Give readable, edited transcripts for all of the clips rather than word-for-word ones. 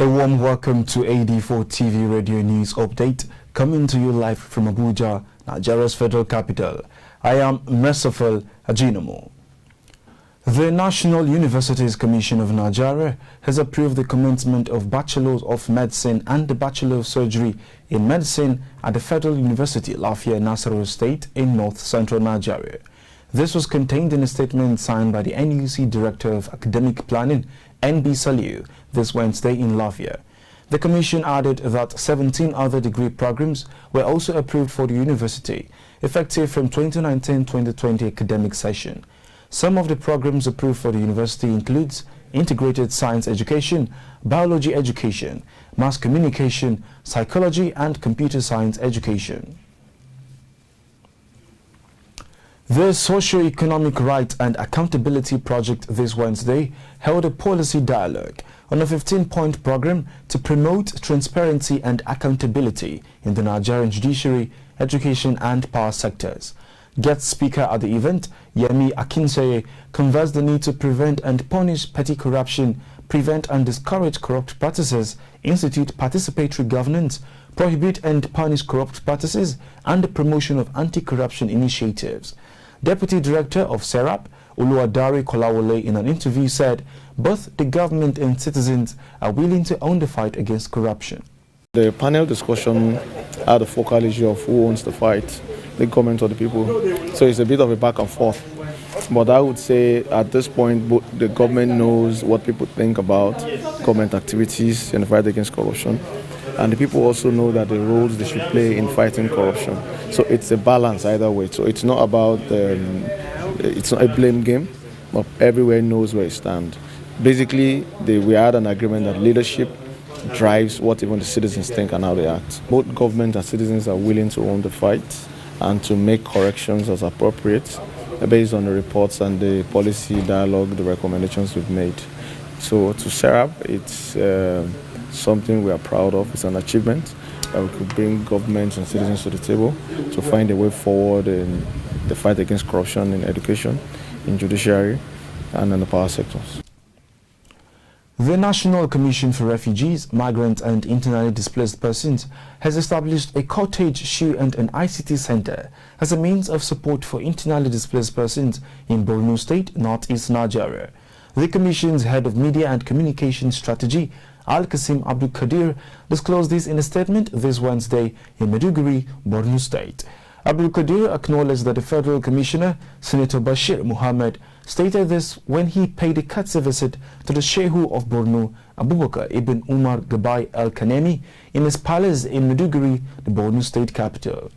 A warm welcome to AD4TV Radio News Update, coming to you live from Abuja, Nigeria's federal capital. I am Merciful Ajinomo. The National Universities Commission of Nigeria has approved the commencement of Bachelors of Medicine and the Bachelor of Surgery in Medicine at the Federal University, Lafia, Nasarawa State in north-central Nigeria. This was contained in a statement signed by the NUC Director of Academic Planning, NB Saliu, this Wednesday in Lafia. The Commission added that 17 other degree programs were also approved for the university, effective from 2019-2020 academic session. Some of the programs approved for the university includes Integrated Science Education, Biology Education, Mass Communication, Psychology and Computer Science Education. The Socio-Economic Rights and Accountability Project this Wednesday held a policy dialogue on a 15-point program to promote transparency and accountability in the Nigerian judiciary, education and power sectors. Guest speaker at the event, Yemi Akinseye, conversed the need to prevent and punish petty corruption, prevent and discourage corrupt practices, institute participatory governance, prohibit and punish corrupt practices, and the promotion of anti-corruption initiatives. Deputy Director of SERAP, Oluwadare Kolawole, in an interview said both the government and citizens are willing to own the fight against corruption. The panel discussion had a focal issue of who owns the fight, the government or the people. So it's a bit of a back and forth. But I would say at this point, the government knows what people think about government activities in the fight against corruption. And the people also know that the roles they should play in fighting corruption. So it's a balance either way. So it's not about, it's not a blame game, but everywhere knows where it stands. Basically, we had an agreement that leadership drives what even the citizens think and how they act. Both government and citizens are willing to own the fight and to make corrections as appropriate based on the reports and the policy dialogue, the recommendations we've made. So to SERAP, it's something we are proud of. It's an achievement that we could bring governments and citizens to the table to find a way forward in the fight against corruption in education, in judiciary, and in the power sectors. The National Commission for Refugees, Migrants and Internally Displaced Persons has established a cottage, shoe and an ICT center as a means of support for internally displaced persons in Borno State, Northeast Nigeria. The Commission's Head of Media and Communication Strategy, Al-Qasim Abdul Qadir, disclosed this in a statement this Wednesday in Maiduguri, Borno State. Abdul Qadir acknowledged that the Federal Commissioner, Senator Bashir Muhammad, stated this when he paid a courtesy visit to the Shehu of Borno, Abubakar Ibn Umar Gabai Al-Kanemi, in his palace in Maiduguri, the Borno State capital.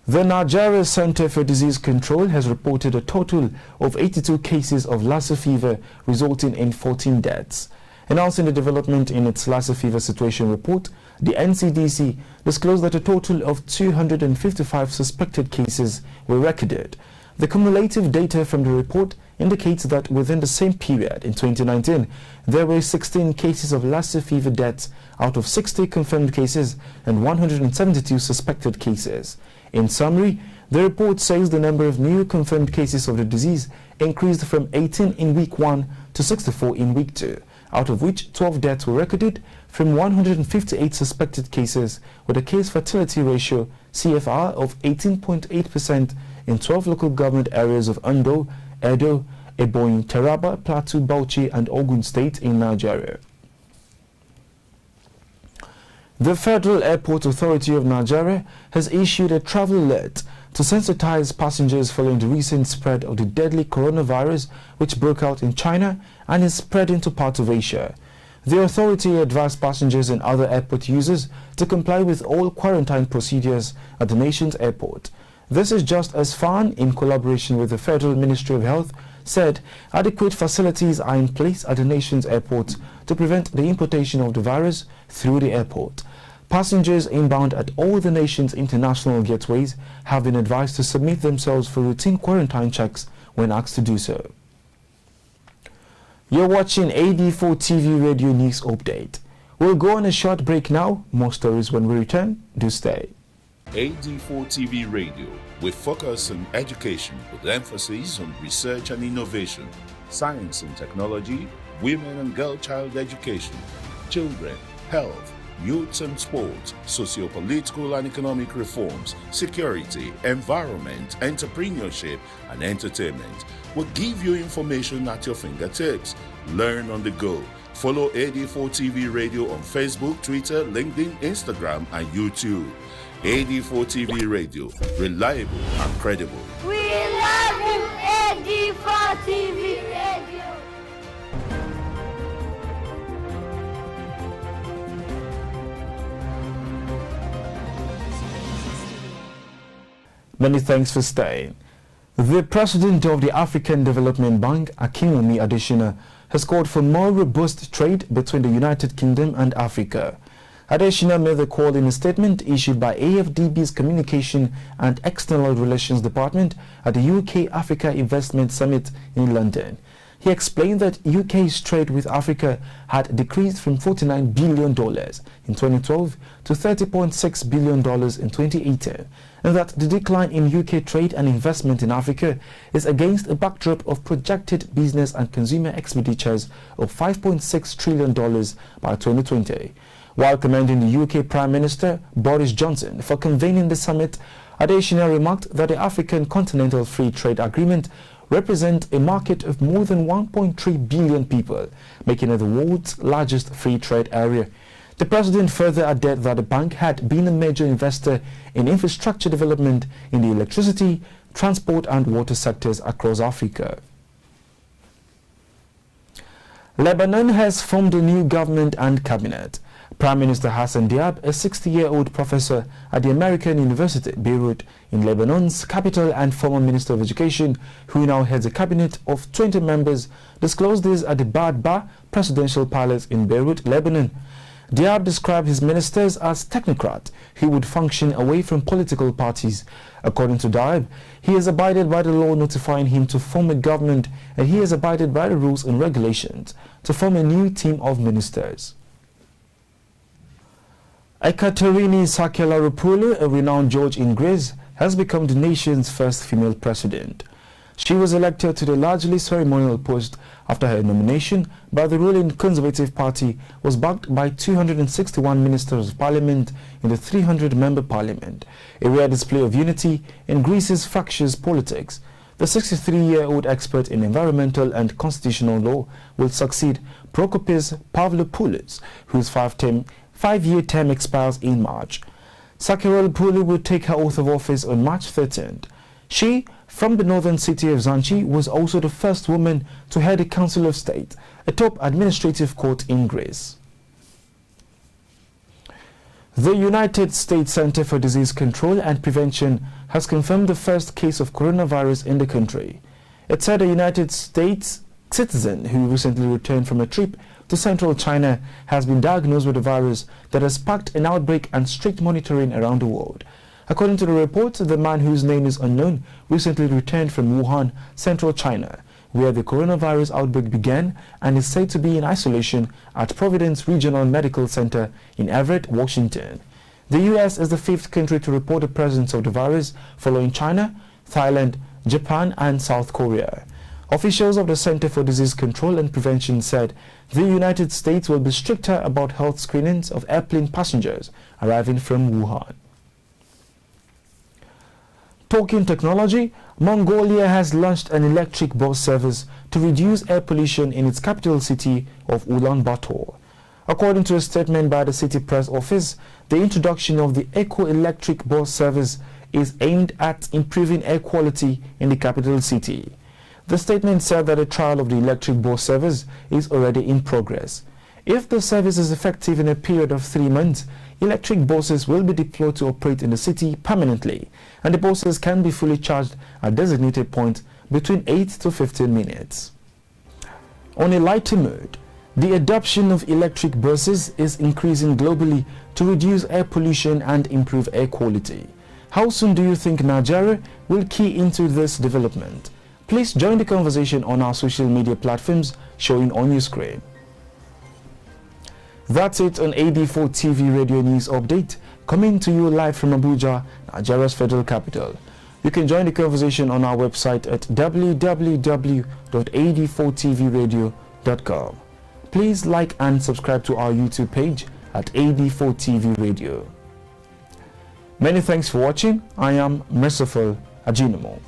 The Nigeria Center for Disease Control has reported a total of 82 cases of Lassa fever, resulting in 14 deaths. Announcing the development in its Lassa fever situation report, the NCDC disclosed that a total of 255 suspected cases were recorded. The cumulative data from the report indicates that within the same period in 2019, there were 16 cases of Lassa fever deaths out of 60 confirmed cases and 172 suspected cases. In summary, the report says the number of new confirmed cases of the disease increased from 18 in week 1 to 64 in week 2, out of which 12 deaths were recorded from 158 suspected cases, with a case fatality ratio CFR of 18.8% in 12 local government areas of Ondo, Edo, Ebonyi, Taraba, Plateau, Bauchi and Ogun State in Nigeria. The Federal Airport Authority of Nigeria has issued a travel alert to sensitize passengers following the recent spread of the deadly coronavirus which broke out in China and is spreading to parts of Asia. The authority advised passengers and other airport users to comply with all quarantine procedures at the nation's airport. This is just as FAN, in collaboration with the Federal Ministry of Health, said adequate facilities are in place at the nation's airports to prevent the importation of the virus through the airport. Passengers inbound at all the nation's international gateways have been advised to submit themselves for routine quarantine checks when asked to do so. You're watching AD4TV Radio News Update. We'll go on a short break now. More stories when we return. Do stay. AD4TV Radio, we focus on education with emphasis on research and innovation, science and technology, women and girl child education, children, health, youth and sports, socio-political and economic reforms, security, environment, entrepreneurship, and entertainment. Will give you information at your fingertips. Learn on the go. Follow AD4TV Radio on Facebook, Twitter, LinkedIn, Instagram, and YouTube. AD4TV Radio, reliable and credible. We love you, AD4TV Radio. Many thanks for staying. The president of the African Development Bank, Akinwumi Adesina, has called for more robust trade between the United Kingdom and Africa. Adesina made the call in a statement issued by AFDB's Communication and External Relations Department at the UK-Africa Investment Summit in London. He explained that UK's trade with Africa had decreased from $49 billion in 2012 to $30.6 billion in 2018, and that the decline in UK trade and investment in Africa is against a backdrop of projected business and consumer expenditures of $5.6 trillion by 2020. While commending the UK Prime Minister Boris Johnson for convening the summit, Adesina remarked that the African Continental Free Trade Agreement represents a market of more than 1.3 billion people, making it the world's largest free trade area. The president further added that the bank had been a major investor in infrastructure development in the electricity, transport and water sectors across Africa. Lebanon has formed a new government and cabinet. Prime Minister Hassan Diab, a 60-year-old professor at the American University, Beirut, in Lebanon's capital and former Minister of Education, who now heads a cabinet of 20 members, disclosed this at the Badba Presidential Palace in Beirut, Lebanon. Diab described his ministers as technocrats who would function away from political parties. According to Diab, he has abided by the law notifying him to form a government, and he has abided by the rules and regulations to form a new team of ministers. Ekaterini Sakellaropoulou, a renowned judge in Greece, has become the nation's first female president. She was elected to the largely ceremonial post after her nomination by the ruling Conservative Party was backed by 261 ministers of parliament in the 300-member parliament, a rare display of unity in Greece's fractious politics. The 63-year-old expert in environmental and constitutional law will succeed Prokopis Pavlopoulos, whose five-year term expires in March. Sakellaropoulou will take her oath of office on March 13th. She, from the northern city of Zanchi, was also the first woman to head the Council of State, a top administrative court in Greece. The United States Center for Disease Control and Prevention has confirmed the first case of coronavirus in the country. It said a United States citizen who recently returned from a trip to central China has been diagnosed with a virus that has sparked an outbreak and strict monitoring around the world. According to the report, the man, whose name is unknown, recently returned from Wuhan, central China, where the coronavirus outbreak began, and is said to be in isolation at Providence Regional Medical Center in Everett, Washington. The U.S. is the fifth country to report the presence of the virus, following China, Thailand, Japan and South Korea. Officials of the Center for Disease Control and Prevention said the United States will be stricter about health screenings of airplane passengers arriving from Wuhan. Talking technology, Mongolia has launched an electric bus service to reduce air pollution in its capital city of Ulaanbaatar. According to a statement by the city press office, the introduction of the eco-electric bus service is aimed at improving air quality in the capital city. The statement said that a trial of the electric bus service is already in progress. If the service is effective in a period of 3 months, electric buses will be deployed to operate in the city permanently, and the buses can be fully charged at designated points between 8 to 15 minutes. On a lighter note, the adoption of electric buses is increasing globally to reduce air pollution and improve air quality. How soon do you think Nigeria will key into this development? Please join the conversation on our social media platforms showing on your screen. That's it on AD4TV Radio News Update, coming to you live from Abuja, Nigeria's federal capital. You can join the conversation on our website at www.ad4tvradio.com. Please like and subscribe to our YouTube page at AD4TVRADIO. Many thanks for watching. I am Merciful Ajinomo.